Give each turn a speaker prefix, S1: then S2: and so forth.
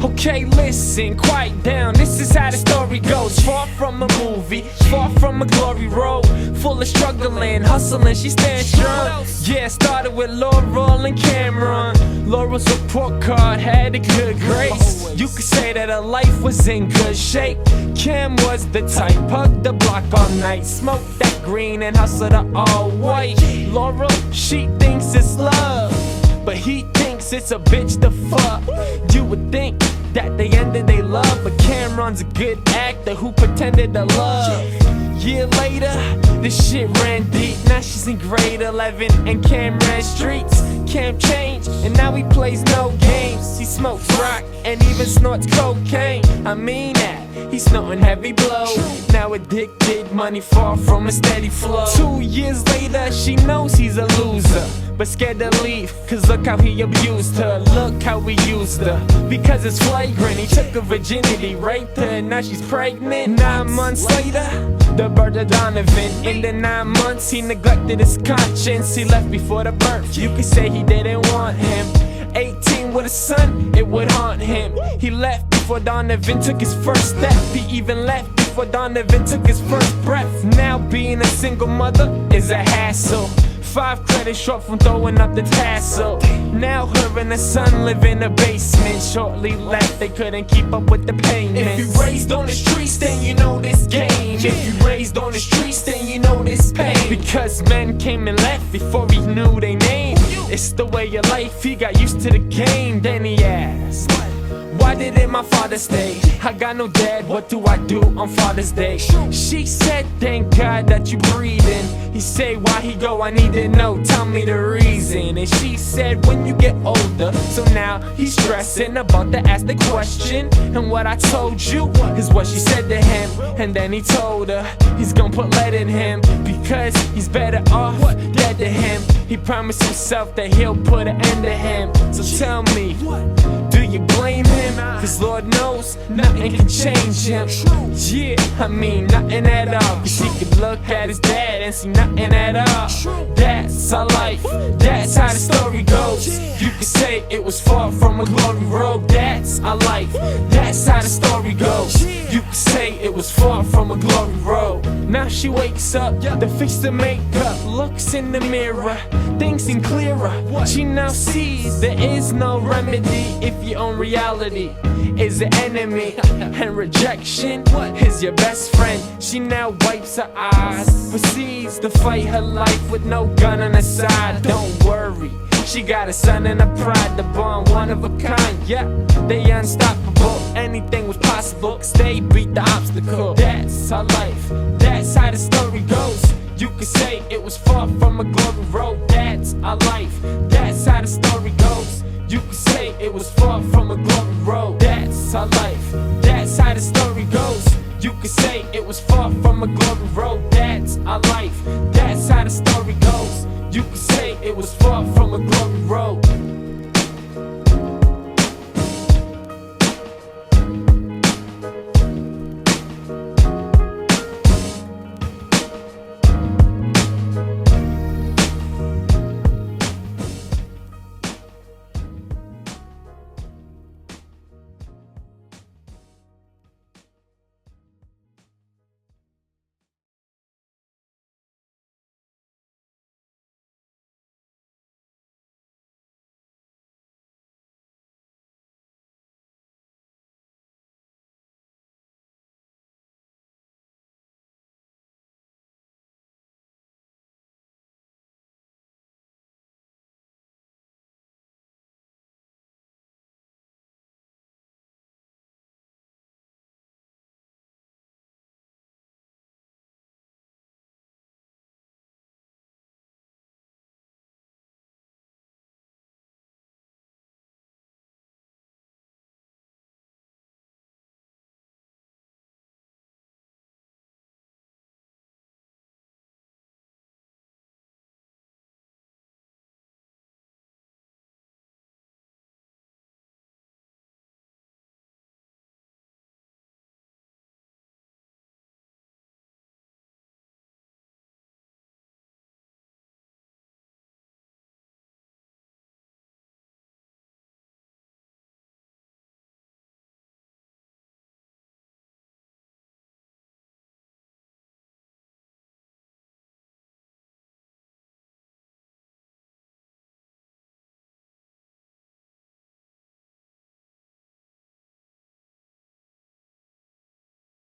S1: Okay, listen, quiet down, this is how the story goes. Far from a movie, far from a glory road, full of struggling, hustling, she stands strong. Yeah, started with Laurel and Cameron. Laurel's report card had a good grace. You could say that her life was in good shape. Cam was the type, hugged the block all night, smoked that green and hustled the all white. Laurel, she thinks it's love, but he thinks it's a bitch to fuck. You would think that they ended they love, but Cameron's a good actor who pretended to love. Year later, this shit ran deep. Now she's in grade 11 and Cam ran streets. Cam changed and now he plays no games. He smokes rock and even snorts cocaine. I mean that, he's snorting heavy blow. Now addicted, money far from a steady flow. 2 years later, she knows he's a loser, but scared to leave, cause look how he abused her. Look how he used her, because it's flagrant. He took her virginity, raped her, and now she's pregnant. 9 months later, the birth of Donovan. In the 9 months, he neglected his conscience. He left before the birth, you could say he didn't want him. 18 with a son, it would haunt him. He left before Donovan took his first step. He even left before Donovan took his first breath. Now being a single mother is a hassle. 5 credits short from throwing up the tassel. Now her and her son live in a basement. Shortly left, they couldn't keep up with the payments. If you raised on the streets, then you know this game. If you raised on the streets, then you know this pain. Because men came and left before he knew their name. It's the way of life, he got used to the game. Then he asked, why didn't my father stay? I got no dad, what do I do on Father's Day? She said, thank God that you breathing. He said, why he go? I need to know, tell me the reason. And she said, when you get older. So now he's stressing about to ask the question. And what I told you is what she said to him. And then he told her he's gonna put lead in him, because he's better off dead to him. He promised himself that he'll put an end to him. So tell me, do you blame him? Cause Lord knows nothing can change him. Yeah, I mean nothing at all. Cause he could look at his dad and see nothing at all. That's our life, that's how the story goes. You could say it was far from a glory road. That's our life, that's how the story goes. You could say it was far from a glory road. Now she wakes up to fix the makeup, looks in the mirror, things seem clearer. She now sees there is no remedy if your own reality is the enemy, and rejection is your best friend. She now wipes her eyes, proceeds to fight her life with no gun on her side. Don't worry, she got a son and a pride, the bond one of a kind. Yeah, they unstoppable, anything was possible, cause they beat the obstacle. That's our life, that's how the story goes. You could say it was far from a glory road. That's our life, that's how the story goes. You could say it was far from a glory road. That's our life.